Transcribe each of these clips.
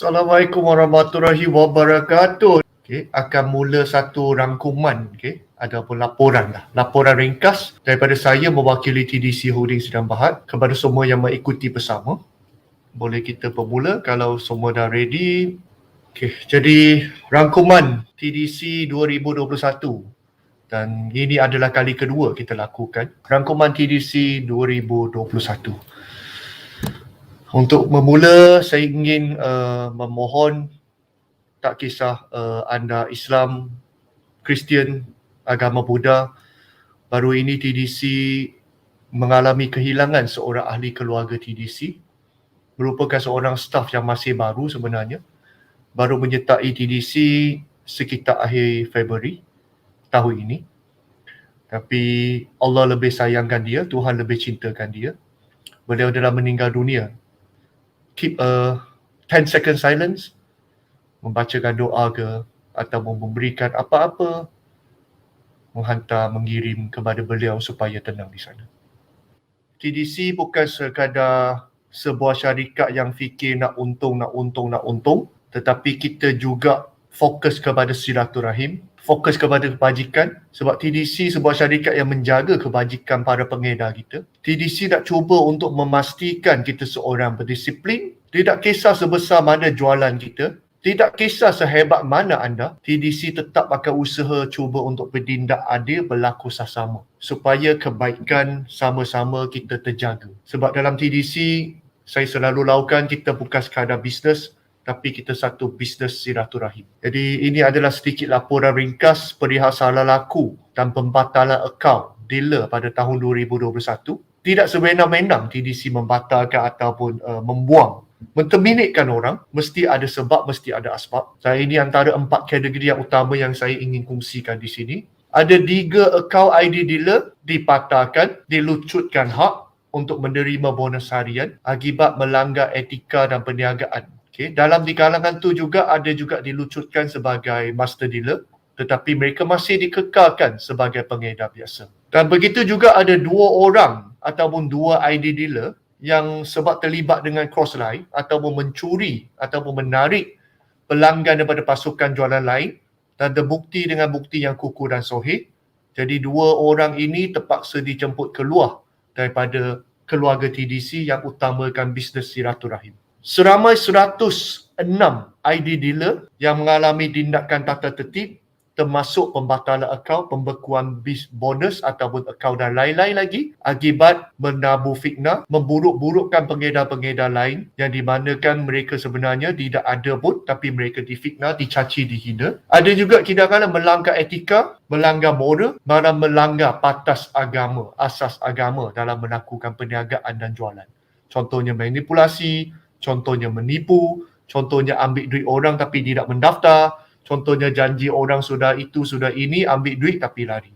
Assalamualaikum warahmatullahi wabarakatuh. Akan mula satu rangkuman, ataupun laporan ringkas daripada saya mewakili TDC Holdings Sedang Berhad kepada semua yang mengikuti bersama. Boleh kita bermula kalau semua dah ready. Jadi rangkuman TDC 2021 dan ini adalah kali kedua kita lakukan rangkuman TDC 2021. Untuk memula, saya ingin memohon, tak kisah anda Islam, Kristian, agama Buddha, baru ini TDC mengalami kehilangan seorang ahli keluarga TDC, merupakan seorang staf yang masih baru sebenarnya, baru menyertai TDC sekitar akhir Februari tahun ini. Tapi Allah lebih sayangkan dia, Tuhan lebih cintakan dia. Beliau telah meninggal dunia. Keep a 10 second silence, membacakan doa ke ataupun memberikan apa-apa, mengirim kepada beliau supaya tenang di sana. TDC bukan sekadar sebuah syarikat yang fikir nak untung, tetapi kita juga fokus kepada silaturahim, fokus kepada kebajikan, sebab TDC sebuah syarikat yang menjaga kebajikan para pengedar kita. TDC nak cuba untuk memastikan kita seorang berdisiplin, tidak kisah sebesar mana jualan kita, tidak kisah sehebat mana anda, TDC tetap akan usaha cuba untuk bertindak adil, berlaku sesama, supaya kebaikan sama-sama kita terjaga. Sebab dalam TDC, saya selalu lakukan, kita bukan sekadar bisnes, tapi kita satu bisnes silaturahim. Jadi ini adalah sedikit laporan ringkas perihal salah laku dan pembatalan akaun dealer pada tahun 2021. Tidak sewenang-wenang TDC membatalkan ataupun membuang, menterminatkan orang. Mesti ada sebab, mesti ada asbab. Ini antara 4 kategori yang utama yang saya ingin kongsikan di sini. Ada 3 akaun ID dealer dipatahkan, dilucutkan hak untuk menerima bonus harian akibat melanggar etika dan perniagaan. Dalam di kalangan tu juga ada juga dilucutkan sebagai master dealer, tetapi mereka masih dikekalkan sebagai pengedar biasa. Dan begitu juga ada 2 orang ataupun 2 ID dealer yang sebab terlibat dengan crossline ataupun mencuri ataupun menarik pelanggan daripada pasukan jualan lain dan terbukti dengan bukti yang kukuh dan sahih. Jadi 2 orang ini terpaksa dijemput keluar daripada keluarga TDC yang utamakan bisnes silaturahim. Seramai 106 ID dealer yang mengalami tindakan tata tertib, termasuk pembatalan akaun, pembekuan bonus ataupun akaun dan lain-lain lagi akibat menabur fitnah, memburuk-burukkan pengedar-pengedar lain yang dimanakan mereka sebenarnya tidak ada pun tapi mereka difitnah, dicaci, dihina. Ada juga kadang-kadang melanggar etika, melanggar moral, malah melanggar batas agama, asas agama dalam melakukan perniagaan dan jualan. Contohnya manipulasi, contohnya menipu, contohnya ambil duit orang tapi tidak mendaftar, contohnya janji orang sudah itu, sudah ini, ambil duit tapi lari.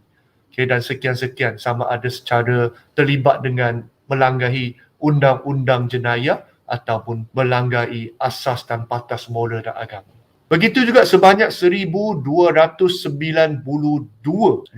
Dan sekian-sekian, sama ada secara terlibat dengan melanggahi undang-undang jenayah ataupun melanggahi asas dan batas moral dan agama. Begitu juga sebanyak 1,292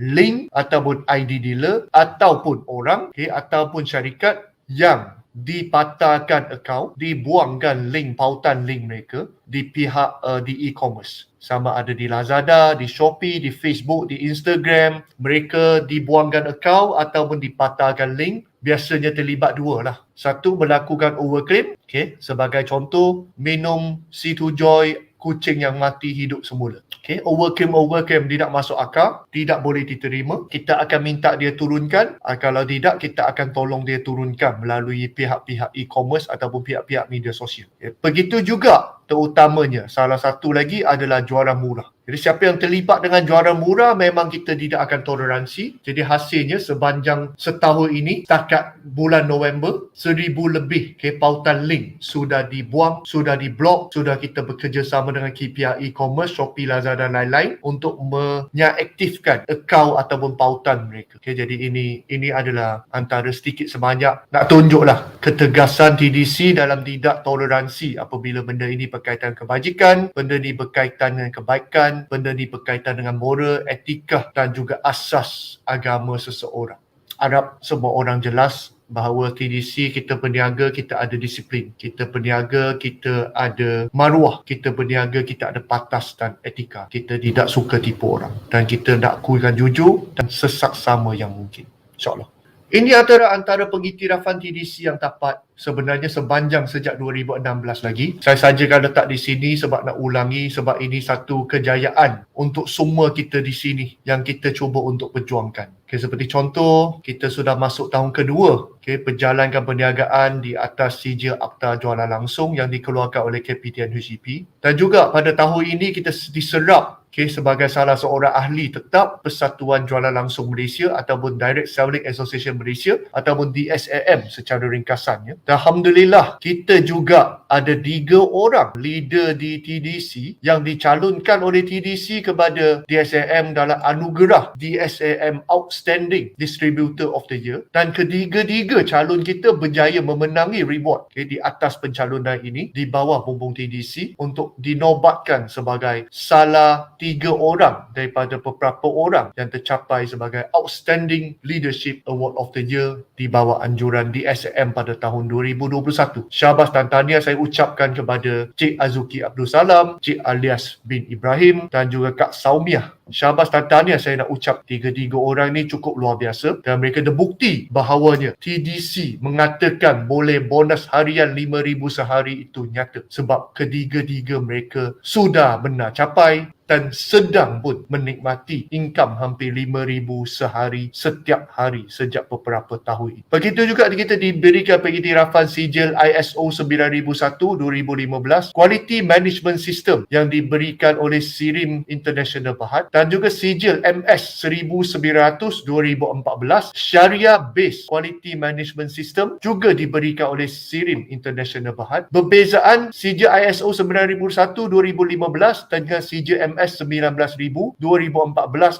link ataupun ID dealer ataupun orang ataupun syarikat yang dipatahkan akaun, dibuangkan link, pautan link mereka di pihak di e-commerce. Sama ada di Lazada, di Shopee, di Facebook, di Instagram. Mereka dibuangkan akaun ataupun dipatahkan link. Biasanya terlibat 2 lah. Satu, melakukan overclaim. Sebagai contoh, minum C2 Joy, kucing yang mati hidup semula. Overclaim tidak masuk akal, tidak boleh diterima. Kita akan minta dia turunkan. Kalau tidak, kita akan tolong dia turunkan melalui pihak-pihak e-commerce ataupun pihak-pihak media sosial. Begitu juga terutamanya, salah satu lagi adalah jualan murah. Jadi siapa yang terlibat dengan jualan murah memang kita tidak akan toleransi. Jadi hasilnya sepanjang setahun ini, setakat bulan November, 1,000 lebih pautan link sudah dibuang, sudah diblok, sudah kita bekerjasama dengan pihak e-commerce, Shopee, Lazada dan lain-lain untuk menyaaktifkan akaun ataupun pautan mereka. Jadi ini adalah antara sedikit sebanyak nak tunjuklah ketegasan TDC dalam tidak toleransi apabila benda ini berkaitan kebajikan, benda ini berkaitan dengan kebaikan, benda ni berkaitan dengan moral, etika dan juga asas agama seseorang. Harap semua orang jelas bahawa TDC kita berniaga, kita ada disiplin. Kita berniaga, kita ada maruah. Kita berniaga, kita ada patas dan etika. Kita tidak suka tipu orang. Dan kita nak kuikan jujur dan sesaksama yang mungkin. InsyaAllah. Ini antara pengiktirafan TDC yang dapat sebenarnya sepanjang sejak 2016 lagi. Saya sajakan letak di sini sebab nak ulangi, sebab ini satu kejayaan untuk semua kita di sini yang kita cuba untuk perjuangkan. Okay, seperti contoh, kita sudah masuk tahun kedua perjalankan perniagaan di atas sijil Akta Jualan Langsung yang dikeluarkan oleh KPTN HGP. Dan juga pada tahun ini kita diserap sebagai salah seorang ahli tetap Persatuan Jualan Langsung Malaysia ataupun Direct Selling Association Malaysia ataupun DSAM secara ringkasannya. Dan Alhamdulillah, kita juga ada 3 orang leader di TDC yang dicalonkan oleh TDC kepada DSAM dalam anugerah DSAM Outstanding Distributor of the Year. Dan ketiga-tiga calon kita berjaya memenangi reward di atas pencalonan ini di bawah bumbung TDC untuk dinobatkan sebagai salah 3 orang daripada beberapa orang yang tercapai sebagai Outstanding Leadership Award of the Year di bawah anjuran DSAM pada tahun 2021. Syabas dan tahniah saya ucapkan kepada Cik Azuki Abdul Salam, Cik Alias bin Ibrahim dan juga Kak Saumiah. Syabas dan tahniah saya nak ucap, 3 orang ni cukup luar biasa dan mereka terbukti bahawanya TDC mengatakan boleh bonus harian 5,000 sehari itu nyata sebab ketiga-tiga mereka sudah benar capai dan sedang pun menikmati income hampir 5,000 sehari setiap hari sejak beberapa tahun ini. Begitu juga kita diberikan pengiktirafan sijil ISO 9001-2015 Quality Management System yang diberikan oleh SIRIM International Berhad dan juga sijil MS 1900-2014 Sharia Based Quality Management System juga diberikan oleh SIRIM International Berhad. Berbezaan sijil ISO 9001-2015 dengan sijil MS 19,000-2014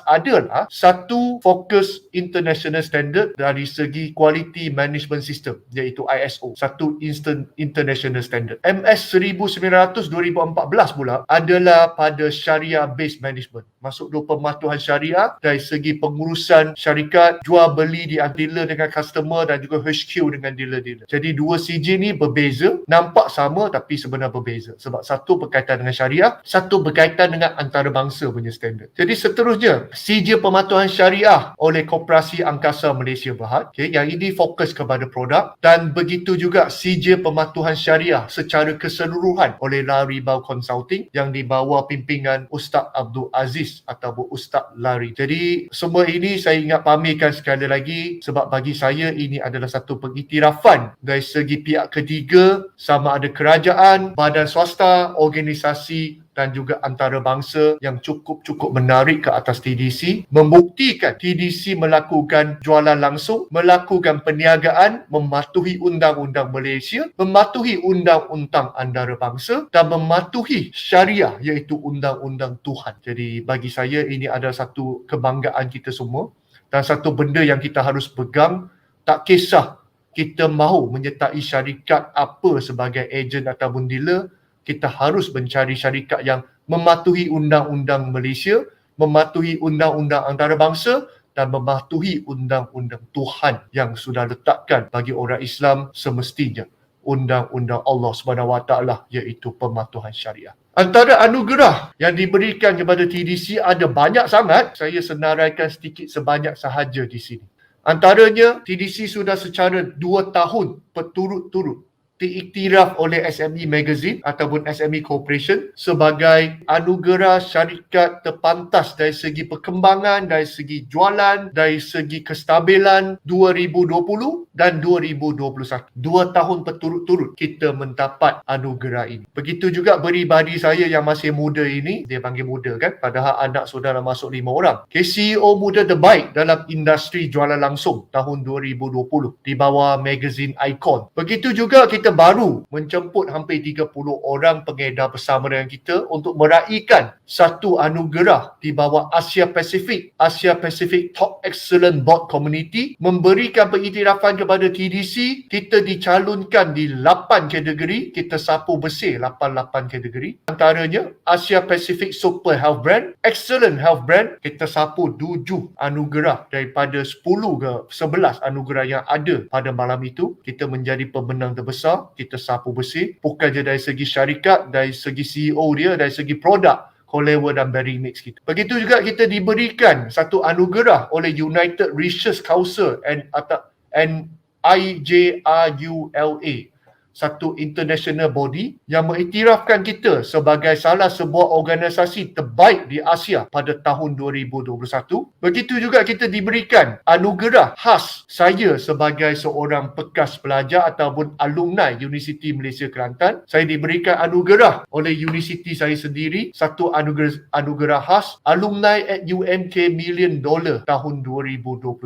adalah satu fokus international standard dari segi quality management system iaitu ISO, satu international standard. MS 1900-2014 pula adalah pada Sharia based management, masuk pematuhan syariah dari segi pengurusan syarikat, jual beli di dealer dengan customer dan juga HQ dengan dealer-dealer. Jadi 2 sijil ni berbeza, nampak sama tapi sebenarnya berbeza sebab satu berkaitan dengan syariah, satu berkaitan dengan antarabangsa punya standard. Jadi seterusnya, sijil pematuhan syariah oleh Koperasi Angkasa Malaysia Berhad, yang ini fokus kepada produk, dan begitu juga sijil pematuhan syariah secara keseluruhan oleh Laribau Consulting yang dibawa pimpinan Ustaz Abdul Aziz ataupun Ustaz Lari. Jadi semua ini saya ingat pamerkan sekali lagi sebab bagi saya ini adalah satu pengiktirafan dari segi pihak ketiga, sama ada kerajaan, badan swasta, organisasi dan juga antarabangsa yang cukup menarik ke atas TDC, membuktikan TDC melakukan jualan langsung, melakukan perniagaan, mematuhi undang-undang Malaysia, mematuhi undang-undang antarabangsa dan mematuhi syariah iaitu undang-undang Tuhan. Jadi bagi saya ini adalah satu kebanggaan kita semua dan satu benda yang kita harus pegang, tak kisah kita mahu menyertai syarikat apa sebagai ejen ataupun dealer, kita harus mencari syarikat yang mematuhi undang-undang Malaysia, mematuhi undang-undang antarabangsa dan mematuhi undang-undang Tuhan yang sudah letakkan bagi orang Islam semestinya. Undang-undang Allah SWT iaitu pematuhan syariah. Antara anugerah yang diberikan kepada TDC ada banyak sangat. Saya senaraikan sedikit sebanyak sahaja di sini. Antaranya, TDC sudah secara 2 tahun berturut-turut diiktiraf oleh SME Magazine ataupun SME Corporation sebagai anugerah syarikat terpantas dari segi perkembangan, dari segi jualan, dari segi kestabilan 2020 dan 2021. 2 tahun berturut-turut kita mendapat anugerah ini. Begitu juga peribadi saya yang masih muda ini, dia panggil muda kan, padahal anak saudara masuk 5 orang. CEO muda terbaik dalam industri jualan langsung tahun 2020 di bawah magazine Icon. Begitu juga kita kita baru menjemput hampir 30 orang pengedar bersama dengan kita untuk meraihkan satu anugerah di bawah Asia Pacific Top Excellent Board Community, memberikan pengiktirafan kepada TDC. Kita dicalonkan di 8 kategori, kita sapu bersih 88 kategori. Antaranya Asia Pacific Super Health Brand, Excellent Health Brand, kita sapu 7 anugerah daripada 10 ke 11 anugerah yang ada pada malam itu. Kita menjadi pemenang terbesar, kita sapu bersih. Bukan je dari segi syarikat, dari segi CEO dia, dari segi produk, Colewa dan Berry Mix kita. Begitu juga kita diberikan satu anugerah oleh United Research Council and IJRULA, satu international body yang mengiktirafkan kita sebagai salah sebuah organisasi terbaik di Asia pada tahun 2021. Begitu juga kita diberikan anugerah khas saya sebagai seorang bekas pelajar ataupun alumni Universiti Malaysia Kelantan. Saya diberikan anugerah oleh universiti saya sendiri, satu anugerah khas Alumni at UMK $1 million tahun 2021.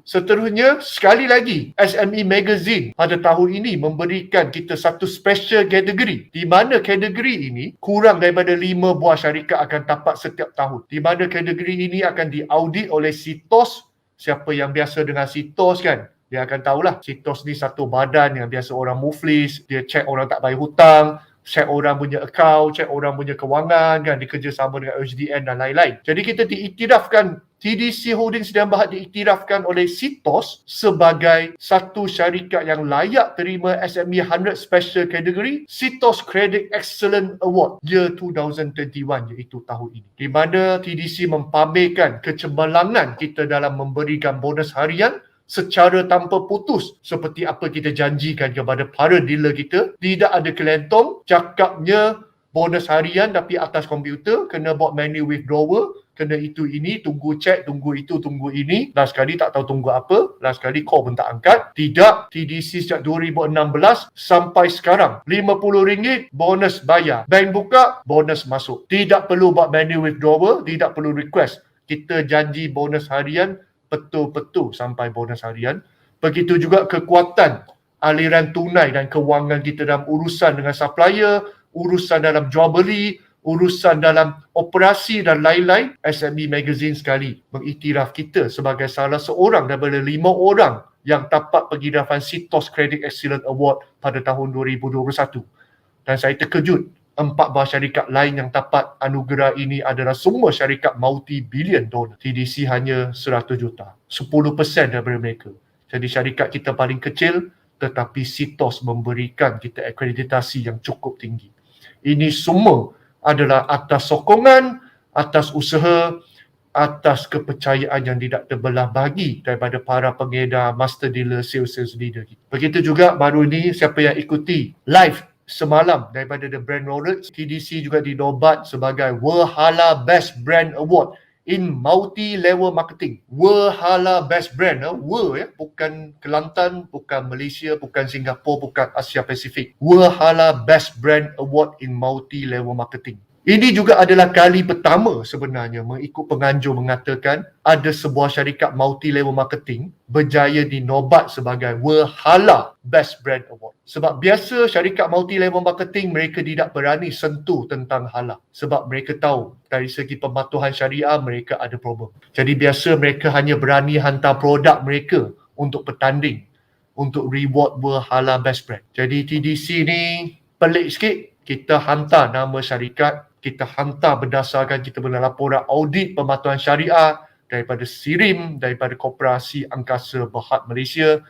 Seterusnya, sekali lagi, SME Magazine pada tahun ini memberikan kita satu special kategori, di mana kategori ini kurang daripada 5 buah syarikat akan dapat setiap tahun. Di mana kategori ini akan diaudit oleh CITOS. Siapa yang biasa dengan CITOS kan, dia akan tahulah CITOS ni satu badan yang biasa orang muflis, dia cek orang tak bayar hutang, cek orang punya akaun, cek orang punya kewangan kan, dikerjasama dengan HDN dan lain-lain. Jadi kita diiktirafkan, TDC Holdings dan Berhad diiktirafkan oleh CITOS sebagai satu syarikat yang layak terima SME 100 Special Category CITOS Credit Excellent Award year 2021, iaitu tahun ini. Di mana TDC mempamerkan kecemerlangan kita dalam memberikan bonus harian secara tanpa putus, seperti apa kita janjikan kepada para dealer kita. Tidak ada kelentong, cakapnya bonus harian tapi atas komputer, kena buat manual withdrawal, kena itu ini, tunggu cek, tunggu itu, tunggu ini. Last kali tak tahu tunggu apa, last kali call pun tak angkat. Tidak, TDC sejak 2016 sampai sekarang, RM50 bonus bayar. Bank buka, bonus masuk. Tidak perlu buat manual withdrawal, tidak perlu request. Kita janji bonus harian betul-betul sampai bonus harian. Begitu juga kekuatan aliran tunai dan kewangan kita dalam urusan dengan supplier, urusan dalam jual beli, urusan dalam operasi dan lain-lain. SME Magazine sekali mengiktiraf kita sebagai salah seorang daripada 5 orang yang dapat pengiktirafan CITOS Credit Excellent Award pada tahun 2021. Dan saya terkejut, 4 buah syarikat lain yang dapat anugerah ini adalah semua syarikat multi-billion dollar. TDC hanya 100 juta. 10% daripada mereka. Jadi syarikat kita paling kecil, tetapi CITOS memberikan kita akreditasi yang cukup tinggi. Ini semua adalah atas sokongan, atas usaha, atas kepercayaan yang tidak terbelah bagi daripada para pengedar, master dealer, sales leader. Begitu juga baru ini, siapa yang ikuti live semalam daripada The Brand Awards, TDC juga dinobat sebagai World Halal Best Brand Award in multi-level marketing. World Halal Best Brand, world ya, bukan Kelantan, bukan Malaysia, bukan Singapura, bukan Asia Pasifik. World Halal Best Brand Award in multi-level marketing. Ini juga adalah kali pertama sebenarnya mengikut penganjur mengatakan ada sebuah syarikat multi-level marketing berjaya dinobat sebagai World Halal Best Brand Award. Sebab biasa syarikat multi-level marketing mereka tidak berani sentuh tentang halal. Sebab mereka tahu dari segi pematuhan syariah mereka ada problem. Jadi biasa mereka hanya berani hantar produk mereka untuk bertanding, untuk reward World Halal Best Brand. Jadi TDC ni pelik sikit, kita hantar nama syarikat, kita hantar berdasarkan kita punya laporan audit pematuhan syariah daripada SIRIM, daripada Koperasi Angkasa Berhad Malaysia,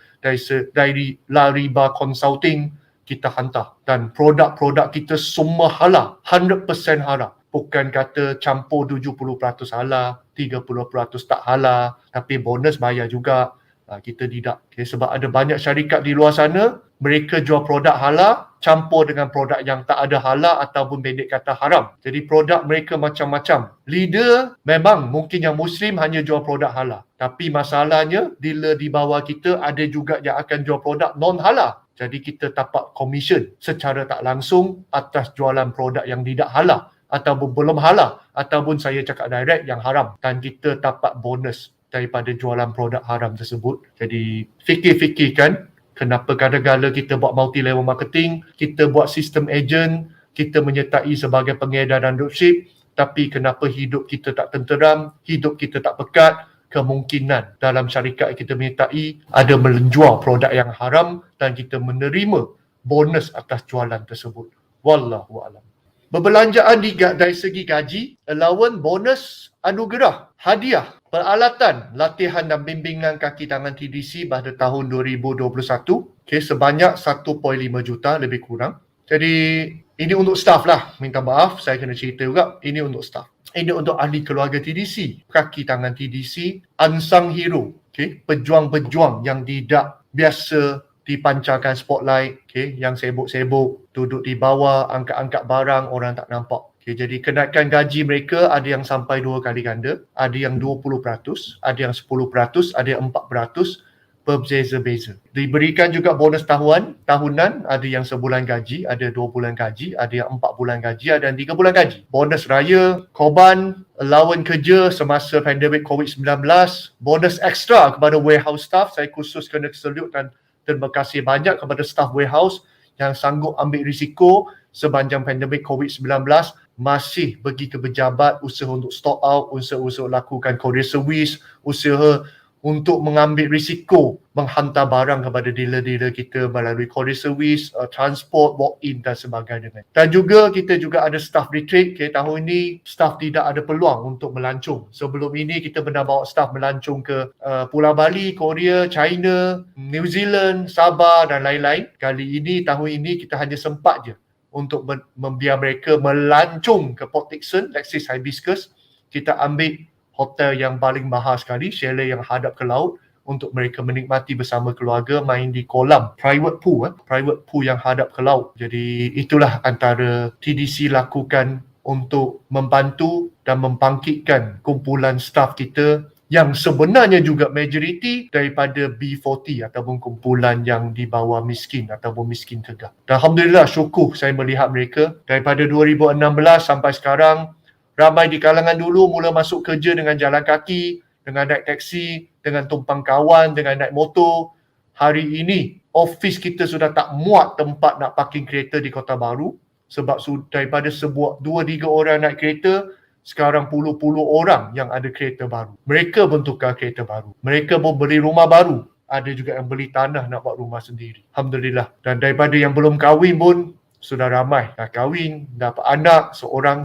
dari Lariba Consulting, kita hantar. Dan produk-produk kita semua halal, 100% halal. Bukan kata campur 70% halal, 30% tak halal, tapi bonus bayar juga. Kita tidak. Okay, sebab ada banyak syarikat di luar sana, mereka jual produk halal, campur dengan produk yang tak ada halal ataupun pendek kata haram. Jadi produk mereka macam-macam. Leader memang mungkin yang Muslim hanya jual produk halal. Tapi masalahnya, dealer di bawah kita ada juga yang akan jual produk non-halal. Jadi kita dapat komisen secara tak langsung atas jualan produk yang tidak halal ataupun belum halal, ataupun saya cakap direct yang haram. Dan kita dapat bonus daripada jualan produk haram tersebut. Jadi fikir-fikirkan Kenapa kadang-kadang kita buat multi-level marketing, kita buat sistem agent, kita menyertai sebagai pengedar dan dropship, tapi kenapa hidup kita tak tenteram, hidup kita tak pekat, kemungkinan dalam syarikat kita menyertai ada menjual produk yang haram dan kita menerima bonus atas jualan tersebut. Wallahualam. Perbelanjaan dari segi gaji, allowance, bonus, anugerah, hadiah, peralatan, latihan dan bimbingan kaki tangan TDC pada tahun 2021, sebanyak 1.5 juta lebih kurang. Jadi ini untuk staff lah, minta maaf saya kena cerita juga, ini untuk staff. Ini untuk ahli keluarga TDC, kaki tangan TDC, unsung hero, pejuang-pejuang yang tidak biasa dipancarkan spotlight, yang sibuk-sibuk, duduk di bawah, angkat-angkat barang, orang tak nampak. Jadi kenaikan gaji mereka ada yang sampai 2 kali ganda, ada yang 20%, ada yang 10%, ada yang 4%, berbeza-beza. Diberikan juga bonus tahunan, ada yang sebulan gaji, ada 2 bulan gaji, ada yang 4 bulan gaji, ada yang 3 bulan gaji. Bonus raya, korban, allowance kerja semasa pandemik COVID-19, bonus ekstra kepada warehouse staff. Saya khusus kena salute dan terima kasih banyak kepada staff warehouse yang sanggup ambil risiko sepanjang pandemik COVID-19, masih pergi ke pejabat, usaha untuk stock out, usaha lakukan courier service, usaha untuk mengambil risiko menghantar barang kepada dealer-dealer kita melalui courier service, transport, walk-in dan sebagainya. Dan juga kita juga ada staff retreat. Tahun ini staff tidak ada peluang untuk melancong. Sebelum ini kita pernah bawa staff melancong ke Pulau Bali, Korea, China, New Zealand, Sabah dan lain-lain. Tahun ini kita hanya sempat je untuk membiar mereka melancong ke Port Dickson, Lexis Hibiscus. Kita ambil hotel yang paling mahal sekali, chalet yang hadap ke laut untuk mereka menikmati bersama keluarga, main di kolam private pool yang hadap ke laut. Jadi itulah antara TDC lakukan untuk membantu dan membangkitkan kumpulan staff kita yang sebenarnya juga majoriti daripada B40 ataupun kumpulan yang di bawah miskin ataupun miskin tegak. Dan Alhamdulillah, syukur saya melihat mereka daripada 2016 sampai sekarang. Ramai di kalangan dulu mula masuk kerja dengan jalan kaki, dengan naik taksi, dengan tumpang kawan, dengan naik motor. Hari ini, office kita sudah tak muat tempat nak parking kereta di Kota Baru. Sebab daripada 2-3 orang naik kereta, sekarang puluh-puluh orang yang ada kereta baru. Mereka pun tukar kereta baru. Mereka pun beli rumah baru. Ada juga yang beli tanah nak buat rumah sendiri. Alhamdulillah. Dan daripada yang belum kahwin pun, sudah ramai. Dah kahwin, dapat anak, seorang.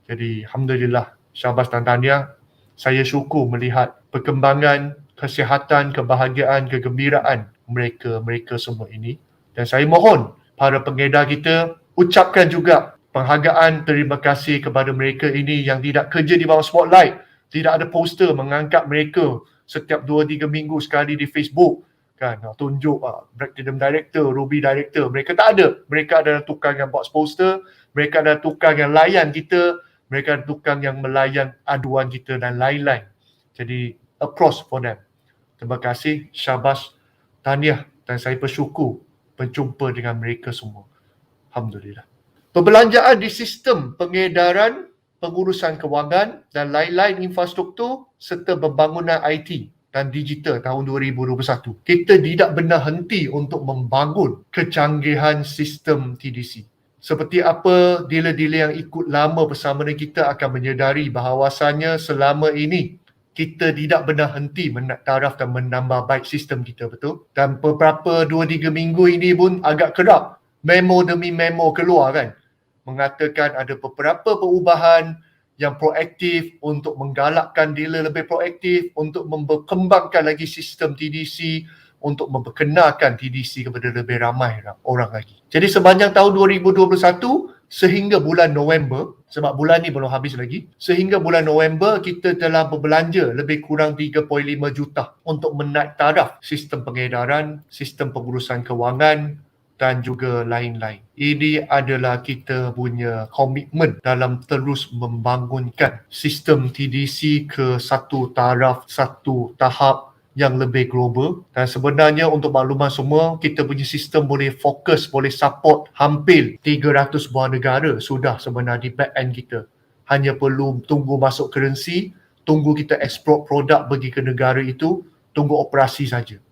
Jadi Alhamdulillah, syabas dan tahniah. Saya syukur melihat perkembangan, kesihatan, kebahagiaan, kegembiraan mereka semua ini. Dan saya mohon para pengedar kita ucapkan juga penghargaan, terima kasih kepada mereka ini yang tidak kerja di bawah spotlight, tidak ada poster mengangkat mereka setiap 2-3 minggu sekali di Facebook. Tunjuk Platinum Director, Ruby Director. Mereka tak ada. Mereka adalah tukang yang buat poster, mereka adalah tukang yang layan kita, mereka tukang yang melayan aduan kita dan lain-lain. Jadi, applause for them. Terima kasih, syabas, tahniah dan saya bersyukur berjumpa dengan mereka semua. Alhamdulillah. Perbelanjaan di sistem pengedaran, pengurusan kewangan dan lain-lain infrastruktur serta pembangunan IT dan digital tahun 2021. Kita tidak benar henti untuk membangun kecanggihan sistem TDC. Seperti apa dealer-dealer yang ikut lama bersama dengan kita akan menyedari bahawasanya selama ini kita tidak benar henti mentaraf dan menambah baik sistem kita, betul? Dan beberapa 2-3 minggu ini pun agak kerap memo demi memo keluar kan, mengatakan ada beberapa perubahan yang proaktif untuk menggalakkan dealer lebih proaktif untuk berkembangkan lagi sistem TDC, untuk memperkenalkan TDC kepada lebih ramai orang lagi. Jadi sepanjang tahun 2021 sehingga bulan November, sebab bulan ni belum habis lagi, sehingga bulan November kita telah berbelanja lebih kurang 3.5 juta untuk menaik taraf sistem pengedaran, sistem pengurusan kewangan dan juga lain-lain. Ini adalah kita punya komitmen dalam terus membangunkan sistem TDC ke satu taraf, satu tahap yang lebih global. Dan sebenarnya untuk makluman semua, kita punya sistem boleh fokus, boleh support hampir 300 buah negara sudah sebenarnya di back end kita. Hanya perlu tunggu masuk currency, tunggu kita ekspor produk pergi ke negara itu, tunggu operasi saja.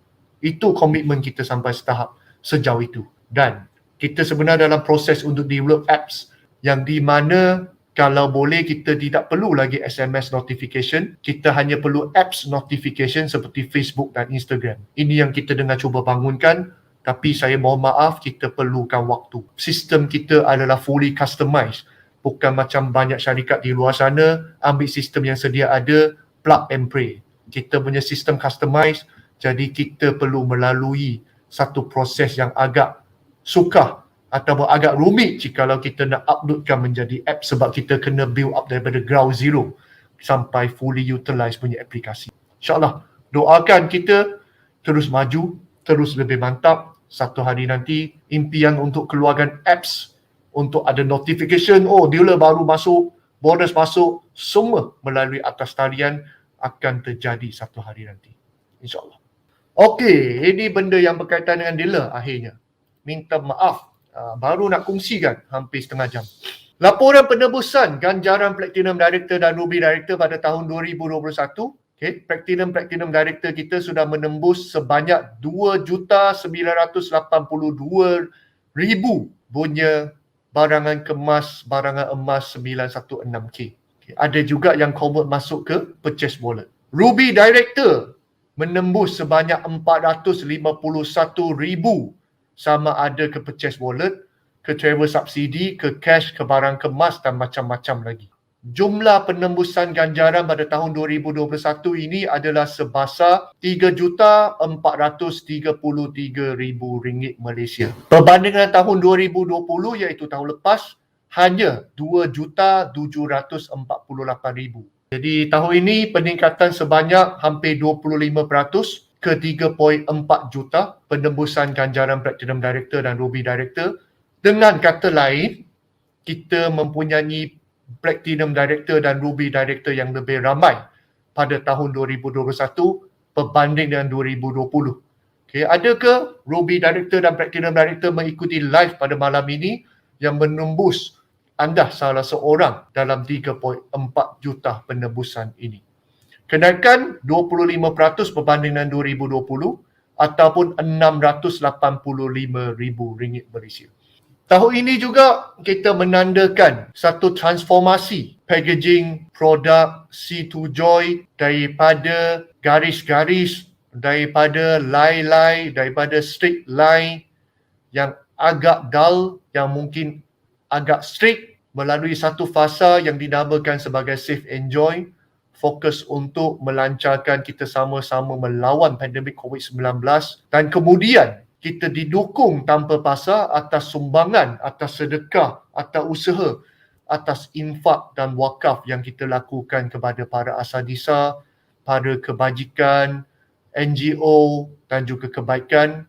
Itu komitmen kita sampai setahap sejauh itu. Dan kita sebenarnya dalam proses untuk develop apps yang di mana kalau boleh kita tidak perlu lagi SMS notification, kita hanya perlu apps notification seperti Facebook dan Instagram. Ini yang kita tengah cuba bangunkan, tapi saya mohon maaf, kita perlukan waktu. Sistem kita adalah fully customized. Bukan macam banyak syarikat di luar sana, ambil sistem yang sedia ada, plug and play. Kita punya sistem customized, jadi kita perlu melalui satu proses yang agak sukar ataupun agak rumit jikalau kita nak uploadkan menjadi app sebab kita kena build up daripada ground zero sampai fully utilize punya aplikasi. InsyaAllah, doakan kita terus maju, terus lebih mantap. Satu hari nanti, impian untuk keluarkan apps, untuk ada notification, dealer baru masuk, bonus masuk, semua melalui atas talian akan terjadi satu hari nanti. InsyaAllah. Okey, ini benda yang berkaitan dengan dealer akhirnya. Minta maaf, baru nak kongsikan hampir setengah jam. Laporan penebusan ganjaran Platinum Director dan Ruby Director pada tahun 2021. Okay, Platinum Director kita sudah menembus sebanyak 2,982,000 punya barangan kemas, barangan emas 916K. Okay, ada juga yang convert masuk ke purchase wallet. Ruby Director menembus sebanyak 451,000 sama ada ke purchase wallet, ke travel subsidi, ke cash, ke barang kemas dan macam-macam lagi. Jumlah penembusan ganjaran pada tahun 2021 ini adalah sebesar RM3,433,000 Malaysia. Berbanding dengan tahun 2020 iaitu tahun lepas, hanya RM2,748,000. Jadi tahun ini peningkatan sebanyak hampir 25% ke 3.4 juta penembusan ganjaran Platinum Director dan Ruby Director. Dengan kata lain, kita mempunyai Platinum Director dan Ruby Director yang lebih ramai pada tahun 2021 berbanding dengan 2020. Okay, adakah Ruby Director dan Platinum Director mengikuti live pada malam ini yang menembus anda salah seorang dalam 3.4 juta penembusan ini? Kenaikan 25% berbanding dengan 2020 ataupun RM685,000 Malaysia. Tahun ini juga kita menandakan satu transformasi packaging produk C2Joy daripada garis-garis, daripada lie-lie, daripada straight line yang agak dull, yang mungkin agak strict melalui satu fasa yang dinamakan sebagai Safe Enjoy, fokus untuk melancarkan kita sama-sama melawan pandemik COVID-19 dan kemudian kita didukung tanpa pasa atas sumbangan, atas sedekah, atas usaha, atas infak dan wakaf yang kita lakukan kepada para asatidza, para kebajikan, NGO dan juga kebaikan.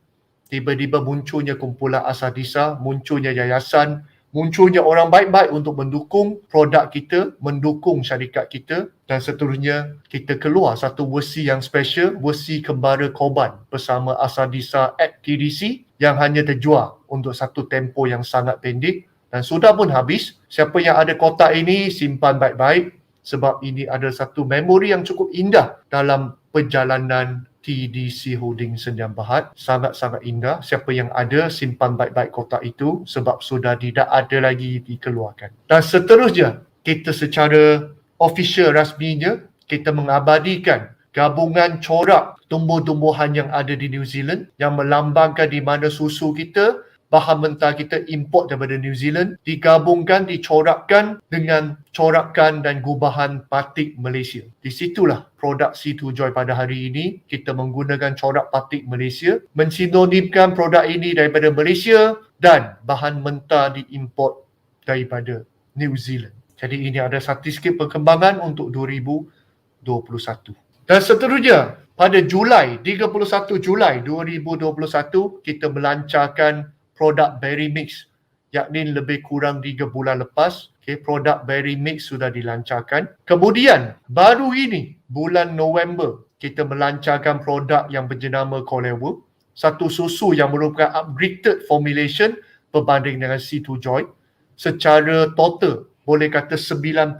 Tiba-tiba munculnya kumpulan asatidza, munculnya yayasan, munculnya orang baik-baik untuk mendukung produk kita, mendukung syarikat kita dan seterusnya kita keluar satu versi yang special, versi Kembara Korban bersama asatidza at TDC yang hanya terjual untuk satu tempoh yang sangat pendek dan sudah pun habis. Siapa yang ada kotak ini simpan baik-baik sebab ini adalah satu memori yang cukup indah dalam perjalanan TDC Holding Sdn Bhd. Sangat-sangat indah. Siapa yang ada, simpan baik-baik kotak itu sebab sudah tidak ada lagi dikeluarkan. Dan seterusnya, kita secara official rasminya, kita mengabadikan gabungan corak tumbuh-tumbuhan yang ada di New Zealand yang melambangkan di mana susu kita, bahan mentah kita import daripada New Zealand, digabungkan, dicorakkan dengan corakan dan gubahan batik Malaysia. Di situlah produk C2Joy pada hari ini, kita menggunakan corak batik Malaysia, mensinonimkan produk ini daripada Malaysia dan bahan mentah diimport daripada New Zealand. Jadi ini ada statistik perkembangan untuk 2021. Dan seterusnya, pada Julai, 31 Julai 2021, kita melancarkan produk Berry Mix, yakni lebih kurang 3 bulan lepas. Okay, produk Berry Mix sudah dilancarkan. Kemudian, baru ini, bulan November, kita melancarkan produk yang berjenama Colewa, satu susu yang merupakan upgraded formulation berbanding dengan C2Joy. Secara total, boleh kata 90%.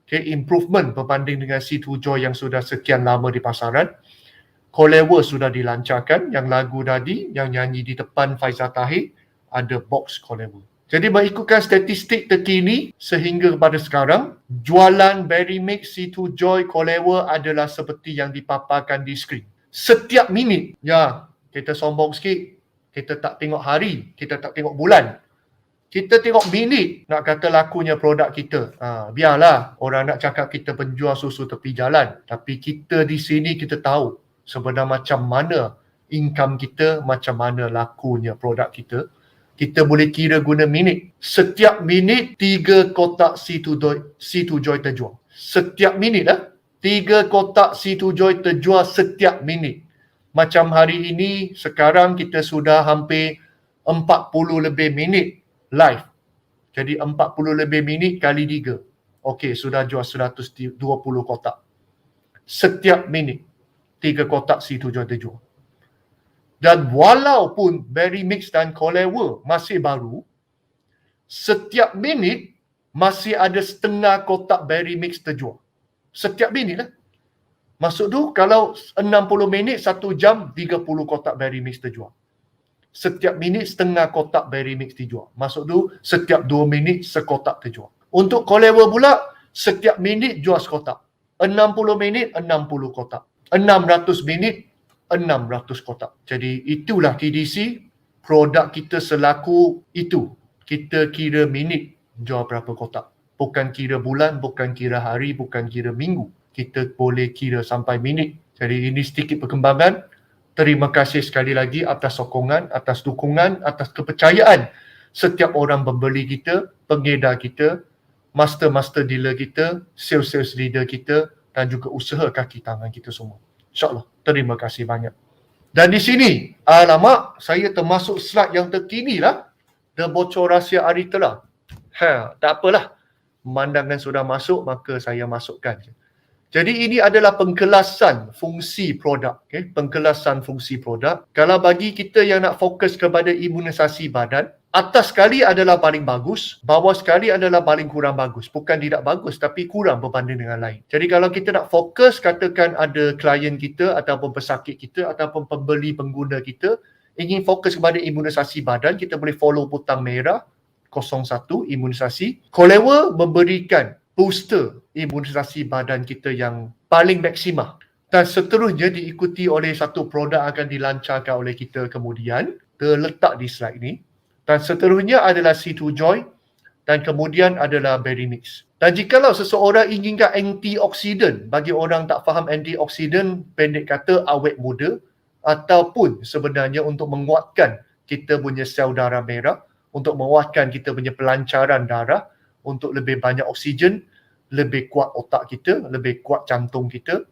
Okay, improvement berbanding dengan C2Joy yang sudah sekian lama di pasaran. Kolewa sudah dilancarkan, yang lagu tadi, yang nyanyi di depan Faizal Tahir, ada box Kolewa. Jadi mengikutkan statistik terkini sehingga pada sekarang, jualan Berry Mix, C2 Joy, Kolewa adalah seperti yang dipaparkan di skrin. Setiap minit, ya, kita sombong sikit, kita tak tengok hari, kita tak tengok bulan. Kita tengok minit nak kata lakunya produk kita. Biarlah orang nak cakap kita penjual susu tepi jalan. Tapi kita di sini kita tahu sebenarnya macam mana income kita, macam mana lakunya produk kita. Kita boleh kira guna minit. Setiap minit 3 kotak C2 Joy terjual. Setiap minit 3 kotak C2 Joy terjual setiap minit. Macam hari ini, sekarang kita sudah hampir 40 lebih minit live. Jadi 40 lebih minit kali 3. Okey, sudah jual 120 kotak. Setiap minit 3 kotak C2 Joy terjual. Dan walaupun Berry Mix dan Kolewa masih baru, setiap minit masih ada setengah kotak Berry Mix terjual. Setiap minit lah. Maksud tu kalau 60 minit 1 jam 30 kotak Berry Mix terjual. Setiap minit setengah kotak Berry Mix dijual. Maksud tu setiap 2 minit sekotak terjual. Untuk Kolewa pula setiap minit jual sekotak. 60 minit 60 kotak. 600 minit 600 kotak. Jadi itulah TDC, produk kita selaku itu. Kita kira minit jual berapa kotak. Bukan kira bulan, bukan kira hari, bukan kira minggu. Kita boleh kira sampai minit. Jadi ini sedikit perkembangan. Terima kasih sekali lagi atas sokongan, atas dukungan, atas kepercayaan setiap orang pembeli kita, pengedar kita, master dealer kita, sales leader kita dan juga usaha kaki tangan kita semua. InsyaAllah. Terima kasih banyak. Dan di sini, alamak, saya termasuk slide yang terkini lah. The bocor rahsia Aritela. Tak apalah. Pemandangan sudah masuk, maka saya masukkan. Jadi ini adalah pengkelasan fungsi produk. Pengkelasan fungsi produk. Kalau bagi kita yang nak fokus kepada imunisasi badan, atas sekali adalah paling bagus, bawah sekali adalah paling kurang bagus. Bukan tidak bagus, tapi kurang berbanding dengan lain. Jadi kalau kita nak fokus, katakan ada klien kita, ataupun pesakit kita, ataupun pembeli pengguna kita, ingin fokus kepada imunisasi badan, kita boleh follow butang merah, 01, imunisasi. Kolewa memberikan booster imunisasi badan kita yang paling maksima. Dan seterusnya diikuti oleh satu produk akan dilancarkan oleh kita kemudian. Terletak di slide ini. Dan seterusnya adalah C2 Joy. Dan kemudian adalah Berry Mix. Dan jikalau seseorang inginkan antioksidan, bagi orang tak faham antioksidan, pendek kata awet muda, ataupun sebenarnya untuk menguatkan kita punya sel darah merah, untuk menguatkan kita punya pelancaran darah, untuk lebih banyak oksigen, lebih kuat otak kita, lebih kuat jantung kita.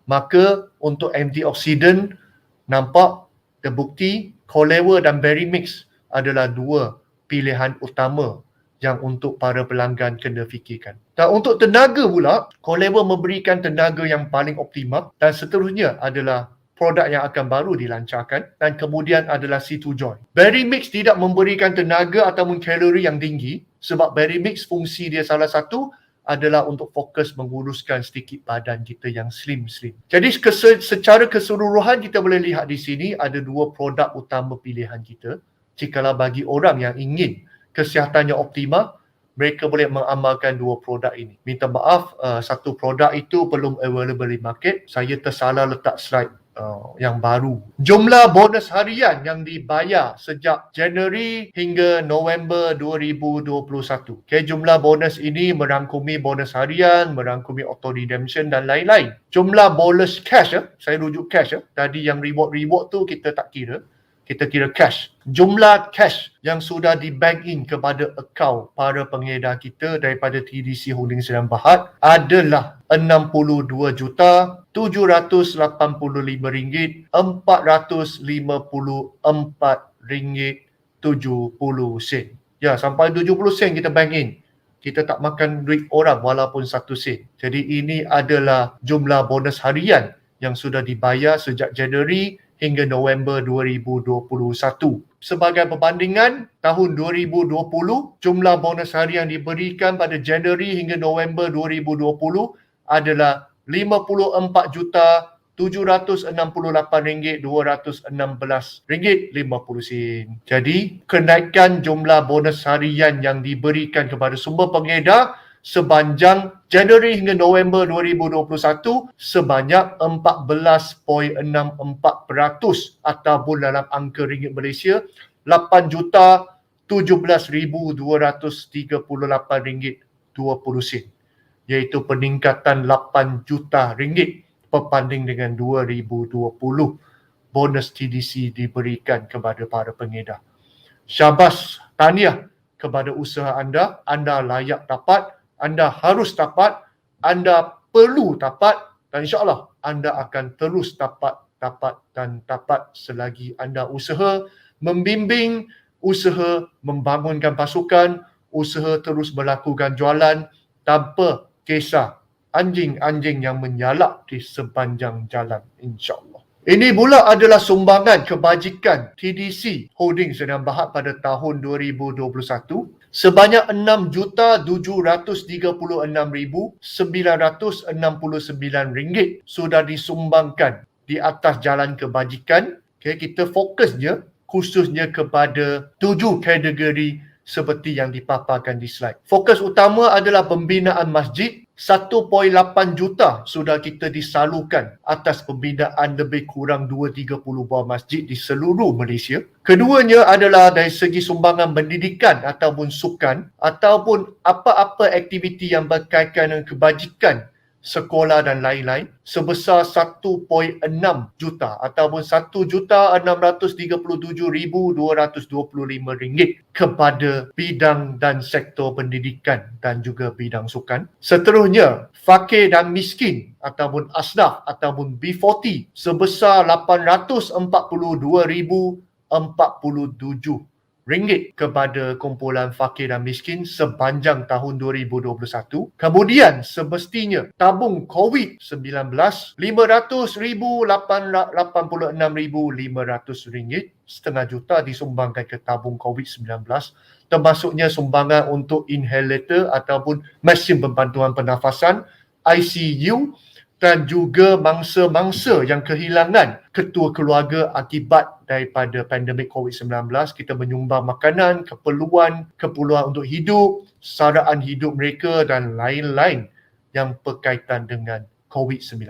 Maka untuk antioksidan, nampak terbukti Kolewa dan Berry Mix adalah dua pilihan utama yang untuk para pelanggan kena fikirkan. Dan untuk tenaga pula, Kolewa memberikan tenaga yang paling optimal dan seterusnya adalah produk yang akan baru dilancarkan dan kemudian adalah C2 Joy. Berry Mix tidak memberikan tenaga ataupun kalori yang tinggi sebab Berry Mix fungsi dia salah satu adalah untuk fokus menguruskan sedikit badan kita yang slim-slim. Jadi secara keseluruhan kita boleh lihat di sini ada dua produk utama pilihan kita. Jikalau bagi orang yang ingin kesihatannya optimal, mereka boleh mengamalkan dua produk ini. Minta maaf, satu produk itu belum available di market. Saya tersalah letak slide yang baru. Jumlah bonus harian yang dibayar sejak Januari hingga November 2021. Jumlah bonus ini merangkumi bonus harian, merangkumi auto redemption dan lain-lain. Jumlah bonus cash, saya rujuk cash. Tadi yang reward tu kita tak kira. Kita kira cash. Jumlah cash yang sudah di bank in kepada akaun para pengedar kita daripada TDC Holding Sdn Bhd adalah RM65,454.70 Ya, sampai 70 sen kita bank in. Kita tak makan duit orang walaupun 1 sen. Jadi ini adalah jumlah bonus harian yang sudah dibayar sejak Januari hingga November 2021. Sebagai perbandingan, tahun 2020, jumlah bonus harian yang diberikan pada Januari hingga November 2020 adalah RM768,216.50. Jadi, kenaikan jumlah bonus harian yang diberikan kepada semua pengedar sepanjang Januari hingga November 2021 sebanyak 14.64% ataupun dalam angka ringgit Malaysia RM8,17,238.20, iaitu peningkatan RM8 juta berbanding dengan 2020. Bonus TDC diberikan kepada para pengedar. Syabas, tahniah kepada usaha anda. Anda layak dapat, anda harus dapat, anda perlu dapat, dan insyaAllah anda akan terus dapat selagi anda usaha membimbing, usaha membangunkan pasukan, usaha terus melakukan jualan tanpa kisah anjing-anjing yang menyalak di sepanjang jalan, insyaAllah. Ini pula adalah sumbangan kebajikan TDC Holdings Sdn Bhd pada tahun 2021 sebanyak RM6,736,969 sudah disumbangkan di atas jalan kebajikan. Okay, kita fokusnya khususnya kepada 7 kategori seperti yang dipaparkan di slide. Fokus utama adalah pembinaan masjid. 1.8 juta sudah kita disalurkan atas pembinaan lebih kurang 230 buah masjid di seluruh Malaysia. Keduanya adalah dari segi sumbangan pendidikan ataupun sukan ataupun apa-apa aktiviti yang berkaitan dengan kebajikan sekolah dan lain-lain sebesar 1.6 juta ataupun RM1,637,225 kepada bidang dan sektor pendidikan dan juga bidang sukan. Seterusnya, fakir dan miskin ataupun asnaf ataupun B40 sebesar RM842,047 kepada kumpulan fakir dan miskin sepanjang tahun 2021. Kemudian semestinya tabung COVID-19 RM500,886,500, setengah juta disumbangkan ke tabung COVID-19, termasuknya sumbangan untuk inhalator ataupun mesin pembantuan pernafasan, ICU, dan juga mangsa-mangsa yang kehilangan ketua keluarga akibat daripada pandemik COVID-19. Kita menyumbang makanan, keperluan untuk hidup, saraan hidup mereka dan lain-lain yang berkaitan dengan COVID-19.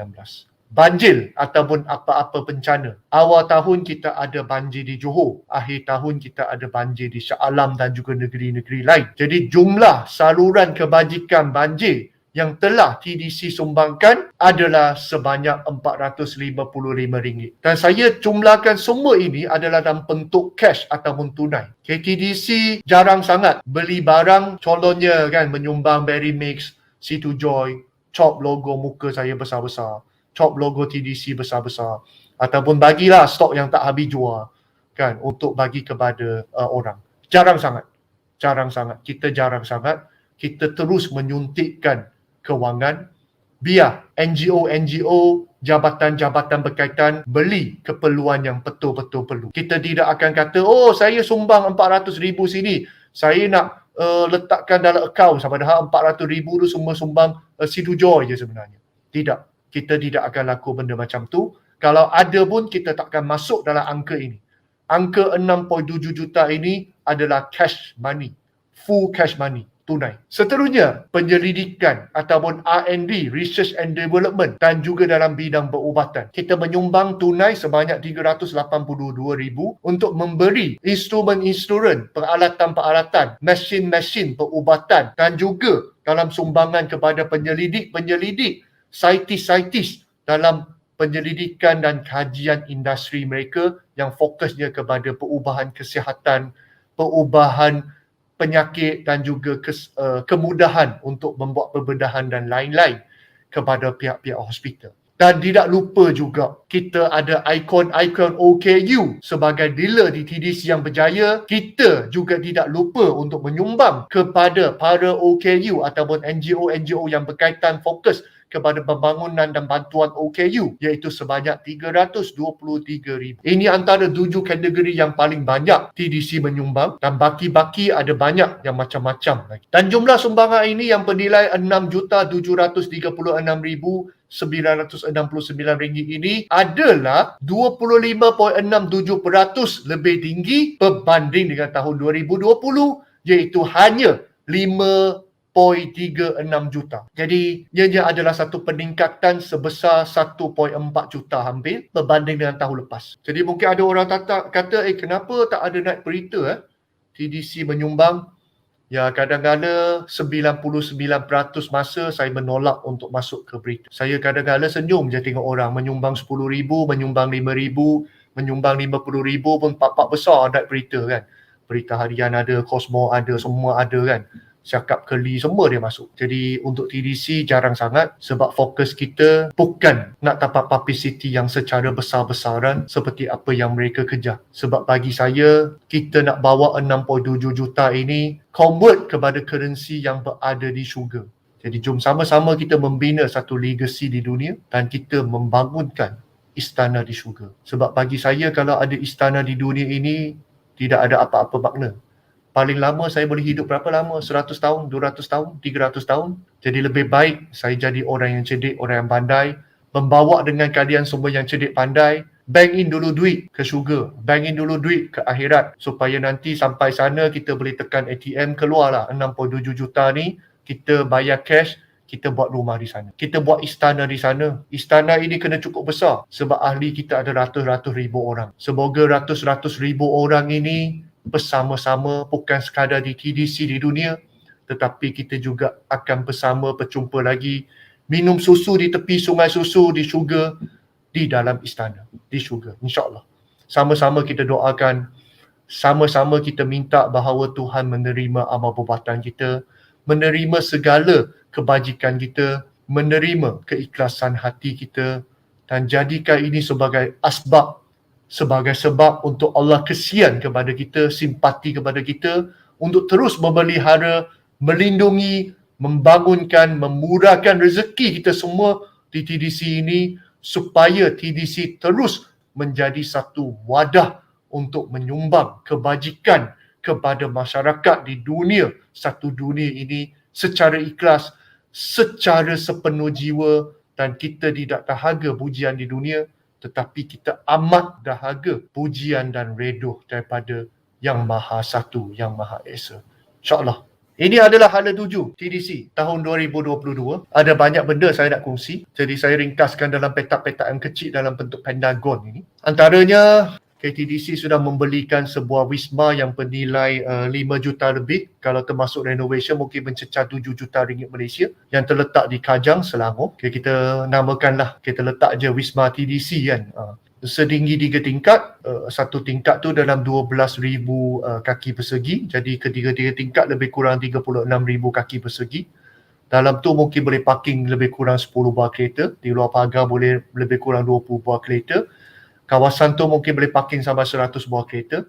Banjir ataupun apa-apa bencana. Awal tahun kita ada banjir di Johor. Akhir tahun kita ada banjir di Shah Alam dan juga negeri-negeri lain. Jadi jumlah saluran kebajikan banjir yang telah TDC sumbangkan adalah sebanyak RM455. Dan saya jumlahkan semua ini adalah dalam bentuk cash ataupun tunai. TDC jarang sangat beli barang, contohnya kan menyumbang Berry Mix, Situ Joy, chop logo muka saya besar-besar, chop logo TDC besar-besar, ataupun bagilah stok yang tak habis jual kan untuk bagi kepada orang. Jarang sangat. Kita jarang sangat. Kita terus menyuntikkan kewangan biar NGO, jabatan-jabatan berkaitan beli keperluan yang betul-betul perlu. Kita tidak akan kata, oh saya sumbang 400,000 sini, saya nak letakkan dalam akaun, padahal 400,000 tu semua sumbang Situ Joy je sebenarnya. Tidak, kita tidak akan laku benda macam tu. Kalau ada pun kita takkan masuk dalam angka ini. Angka 6.7 juta ini adalah cash money, full cash money, tunai. Seterusnya, penyelidikan ataupun R&D, Research and Development, dan juga dalam bidang perubatan. Kita menyumbang tunai sebanyak 382,000 untuk memberi instrumen-instrumen, peralatan-peralatan, mesin-mesin perubatan dan juga dalam sumbangan kepada penyelidik, saintis-saintis dalam penyelidikan dan kajian industri mereka yang fokusnya kepada perubahan kesihatan, perubahan penyakit dan juga kemudahan untuk membuat perbedahan dan lain-lain kepada pihak-pihak hospital. Dan tidak lupa juga kita ada ikon OKU sebagai dealer di TDC yang berjaya. Kita juga tidak lupa untuk menyumbang kepada para OKU ataupun NGO yang berkaitan fokus kepada pembangunan dan bantuan OKU iaitu sebanyak 323,000. Ini antara 7 kategori yang paling banyak TDC menyumbang dan baki-baki ada banyak yang macam-macam lagi. Dan jumlah sumbangan ini yang bernilai RM6,736,969 ini adalah 25.67% lebih tinggi berbanding dengan tahun 2020 iaitu hanya 5.36 juta. Jadi, ianya adalah satu peningkatan sebesar 1.4 juta hampir berbanding dengan tahun lepas. Jadi, mungkin ada orang kata, kenapa tak ada naik berita TDC menyumbang? Ya, kadang-kadang 99% masa saya menolak untuk masuk ke berita. Saya kadang-kadang senyum je tengok orang menyumbang 10,000, menyumbang 5,000, menyumbang 50,000 pun pak-pak besar naik berita kan. Berita harian ada, Cosmo ada, semua ada kan. Cakap Keli, semua dia masuk. Jadi untuk TDC jarang sangat sebab fokus kita bukan nak dapat publicity yang secara besar-besaran seperti apa yang mereka kejar. Sebab bagi saya, kita nak bawa 6.7 juta ini convert kepada currency yang berada di syurga. Jadi jom sama-sama kita membina satu legacy di dunia dan kita membangunkan istana di syurga. Sebab bagi saya kalau ada istana di dunia ini, tidak ada apa-apa makna. Paling lama saya boleh hidup berapa lama? 100 tahun, 200 tahun, 300 tahun. Jadi lebih baik saya jadi orang yang cerdik, orang yang pandai, membawa dengan kalian semua yang cerdik pandai, bank in dulu duit ke syurga, bank in dulu duit ke akhirat supaya nanti sampai sana kita boleh tekan ATM, keluarlah 6.7 juta ni, kita bayar cash, kita buat rumah di sana. Kita buat istana di sana. Istana ini kena cukup besar sebab ahli kita ada ratus-ratus ribu orang. Semoga ratus-ratus ribu orang ini bersama-sama bukan sekadar di TDC di dunia, tetapi kita juga akan bersama berjumpa lagi minum susu di tepi sungai susu di syurga, di dalam istana di syurga, insyaAllah. Sama-sama kita doakan, sama-sama kita minta bahawa Tuhan menerima amal perbuatan kita, menerima segala kebajikan kita, menerima keikhlasan hati kita dan jadikan ini sebagai asbab, sebagai sebab untuk Allah kesian kepada kita, simpati kepada kita untuk terus memelihara, melindungi, membangunkan, memurahkan rezeki kita semua di TDC ini supaya TDC terus menjadi satu wadah untuk menyumbang kebajikan kepada masyarakat di dunia, satu dunia ini secara ikhlas, secara sepenuh jiwa dan kita tidak dahaga pujian di dunia tetapi kita amat dahaga pujian dan redoh daripada Yang Maha Satu, Yang Maha Esa. InsyaAllah. Ini adalah hala 7 TDC tahun 2022. Ada banyak benda saya nak kongsi. Jadi saya ringkaskan dalam petak-petak yang kecil dalam bentuk pentagon ini. Antaranya, KTDC sudah membelikan sebuah wisma yang bernilai 5 juta lebih. Kalau termasuk renovation mungkin mencecah 7 juta ringgit Malaysia yang terletak di Kajang, Selangor. Okay, kita namakanlah, kita letak je wisma TDC kan. Setinggi 3 tingkat, satu tingkat tu dalam 12,000 kaki persegi. Jadi ketiga-tiga tingkat lebih kurang 36,000 kaki persegi. Dalam tu mungkin boleh parking lebih kurang 10 buah kereta. Di luar pagar boleh lebih kurang 20 buah kereta. Kawasan tu mungkin boleh parking sampai 100 buah kereta.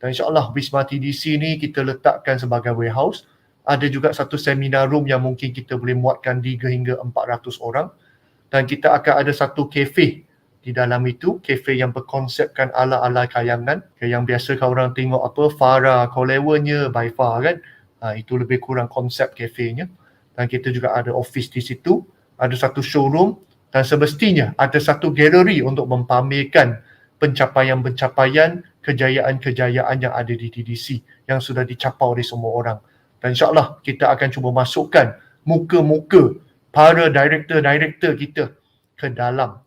Dan insyaAllah Wisma TDC ni kita letakkan sebagai warehouse. Ada juga satu seminar room yang mungkin kita boleh muatkan 3 hingga 400 orang. Dan kita akan ada satu kafe di dalam itu. Kafe yang berkonsepkan ala-ala kayangan. Yang biasa kalau orang tengok apa, Farah, Kolewanya, by Far kan. Itu lebih kurang konsep kafenya. Dan kita juga ada office di situ. Ada satu showroom. Dan semestinya ada satu galeri untuk mempamerkan pencapaian-pencapaian, kejayaan-kejayaan yang ada di TDC yang sudah dicapai oleh semua orang. Dan insyaAllah kita akan cuba masukkan muka-muka para director-director kita ke dalam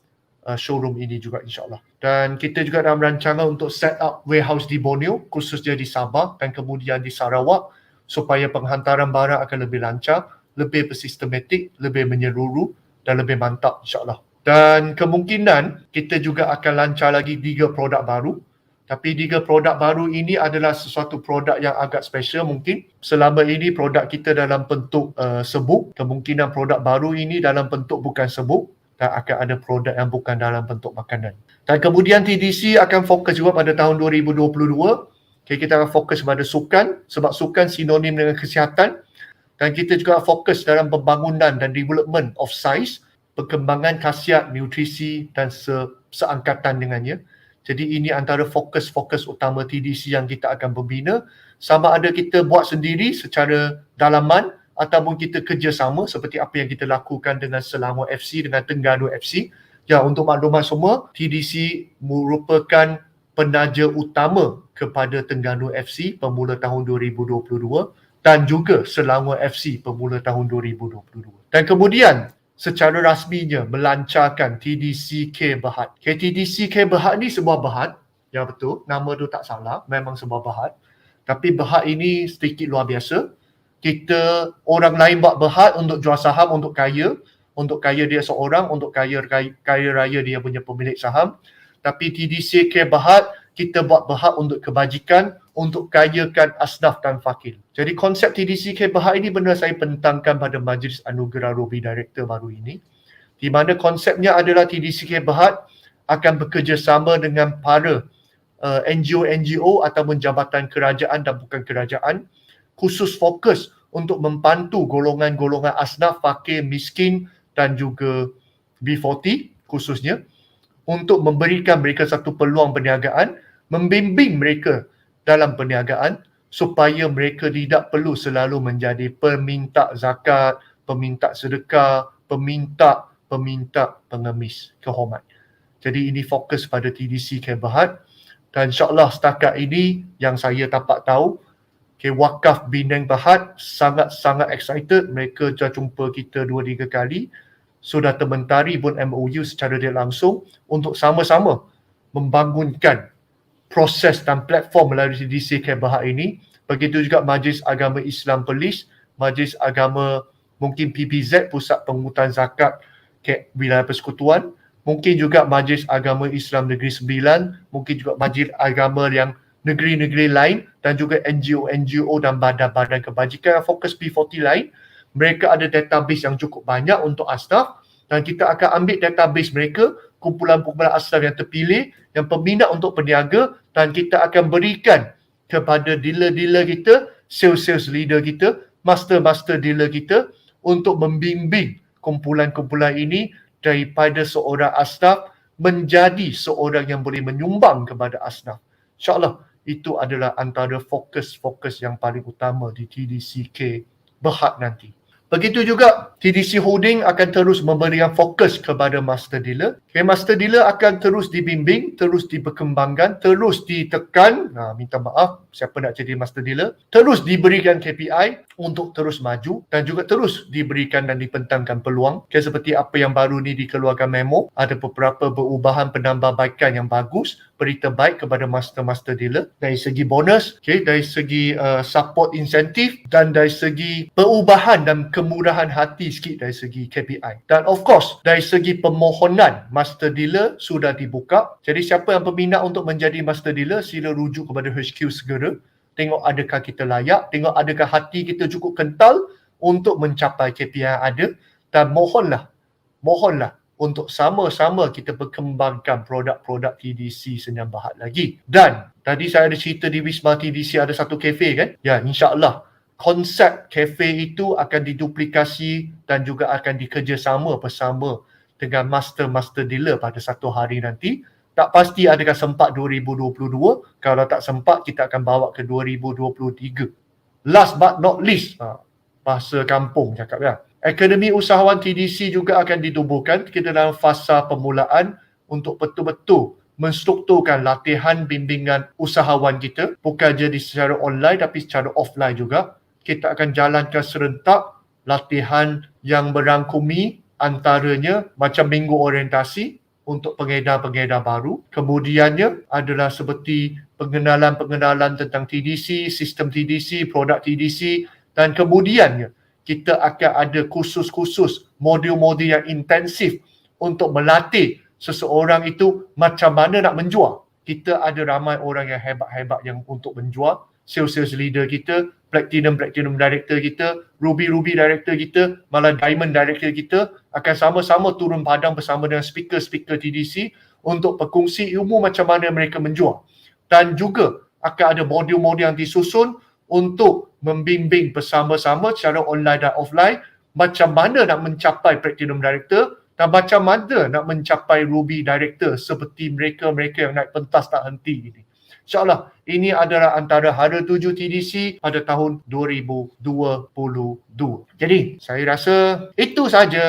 showroom ini juga insyaAllah. Dan kita juga dalam rancangan untuk set up warehouse di Borneo, khususnya di Sabah dan kemudian di Sarawak supaya penghantaran barang akan lebih lancar, lebih bersistematik, lebih menyeluruh dan lebih mantap insyaAllah. Dan kemungkinan kita juga akan lancar lagi 3 produk baru. Tapi 3 produk baru ini adalah sesuatu produk yang agak special mungkin. Selama ini produk kita dalam bentuk sebuk. Kemungkinan produk baru ini dalam bentuk bukan sebuk. Dan akan ada produk yang bukan dalam bentuk makanan. Dan kemudian TDC akan fokus juga pada tahun 2022. Okay, kita akan fokus pada sukan. Sebab sukan sinonim dengan kesihatan. Dan kita juga fokus dalam pembangunan dan development of science perkembangan khasiat, nutrisi dan seangkatan dengannya. Jadi ini antara fokus-fokus utama TDC yang kita akan membina. Sama ada kita buat sendiri secara dalaman ataupun kita kerjasama seperti apa yang kita lakukan dengan Selangor FC, dengan Terengganu FC. Ya, untuk makluman semua, TDC merupakan penaja utama kepada Terengganu FC pemula tahun 2022 dan juga Selangor FC pemula tahun 2022. Dan kemudian secara rasminya melancarkan TDC-K Berhad. TDC-K Berhad ni sebuah berhad, ya betul, nama tu tak salah, memang sebuah berhad. Tapi berhad ini sedikit luar biasa. Kita, orang lain buat berhad untuk jual saham, untuk kaya dia seorang, untuk kaya raya dia punya pemilik saham. Tapi TDC-K Berhad, kita buat berhad untuk kebajikan, untuk kayakan asnaf dan fakir. Jadi konsep TDC-K Berhad ini benar saya bentangkan pada Majlis Anugerah Ruby Director baru ini, di mana konsepnya adalah TDC-K Berhad akan bekerjasama dengan para NGO ataupun jabatan kerajaan dan bukan kerajaan, khusus fokus untuk membantu golongan-golongan asnaf, fakir, miskin dan juga B40 khususnya, untuk memberikan mereka satu peluang perniagaan, membimbing mereka dalam perniagaan supaya mereka tidak perlu selalu menjadi peminta zakat, peminta sedekah, peminta pengemis kehormat. Jadi ini fokus pada TDC-K Berhad dan insyaAllah setakat ini yang saya dapat tahu, Wakaf Penang Berhad sangat-sangat excited. Mereka dah jumpa kita 2-3 kali. Sudah termentari pun MOU secara tidak langsung untuk sama-sama membangunkan proses dan platform melalui TDC-K Berhad ini. Begitu juga Majlis Agama Islam Perlis, Majlis Agama mungkin PPZ, Pusat Pengurutan Zakat Wilayah Persekutuan, mungkin juga Majlis Agama Islam Negeri Sembilan, mungkin juga Majlis Agama yang negeri-negeri lain dan juga NGO dan badan-badan kebajikan yang fokus P40 lain. Mereka ada database yang cukup banyak untuk asnaf dan kita akan ambil database mereka, kumpulan-kumpulan asnaf yang terpilih, yang peminat untuk berniaga, dan kita akan berikan kepada dealer-dealer kita, sales leader kita, master dealer kita untuk membimbing kumpulan-kumpulan ini daripada seorang asnaf menjadi seorang yang boleh menyumbang kepada asnaf. InsyaAllah itu adalah antara fokus-fokus yang paling utama di TDC-K Berhad nanti. Begitu juga TDC Holding akan terus memberikan fokus kepada master dealer. Master dealer akan terus dibimbing, terus diperkembangkan, terus ditekan. Minta maaf siapa nak jadi master dealer. Terus diberikan KPI untuk terus maju dan juga terus diberikan dan dibentangkan peluang. Seperti apa yang baru ni dikeluarkan memo, ada beberapa perubahan penambahbaikan yang bagus, berita baik kepada master dealer dari segi bonus, dari segi support insentif dan dari segi perubahan dan kemurahan hati sikit dari segi KPI. Dan of course, dari segi permohonan master dealer sudah dibuka. Jadi siapa yang berminat untuk menjadi master dealer, sila rujuk kepada HQ segera. Tengok adakah kita layak, tengok adakah hati kita cukup kental untuk mencapai KPI yang ada, dan mohonlah untuk sama-sama kita perkembangkan produk-produk TDC Senyum Berhad lagi. Dan tadi saya ada cerita di Wisma TDC ada satu kafe kan? Ya, insyaAllah konsep kafe itu akan diduplikasi dan juga akan dikerjasama bersama dengan master dealer pada satu hari nanti. Tak pasti adakah sempat 2022. Kalau tak sempat, kita akan bawa ke 2023. Last but not least, bahasa kampung cakap ya. Akademi Usahawan TDC juga akan ditubuhkan. Kita dalam fasa permulaan untuk betul-betul menstrukturkan latihan bimbingan usahawan kita. Bukan jadi secara online tapi secara offline juga. Kita akan jalankan serentak latihan yang merangkumi antaranya macam minggu orientasi untuk pengedar-pengedar baru. Kemudiannya adalah seperti pengenalan-pengenalan tentang TDC, sistem TDC, produk TDC, dan kemudiannya kita akan ada kursus-kursus, modul-modul yang intensif untuk melatih seseorang itu macam mana nak menjual. Kita ada ramai orang yang hebat-hebat yang untuk menjual. Sales leader kita, platinum director kita, ruby director kita, malah diamond director kita akan sama-sama turun padang bersama dengan speaker TDC untuk berkongsi ilmu macam mana mereka menjual. Dan juga akan ada modul-modul yang disusun untuk membimbing bersama-sama secara online dan offline macam mana nak mencapai platinum director, Dan macam mana nak mencapai Ruby Director seperti mereka-mereka yang naik pentas tak henti ini. InsyaAllah, ini adalah antara Hara 7 TDC pada tahun 2022. Jadi, saya rasa itu saja.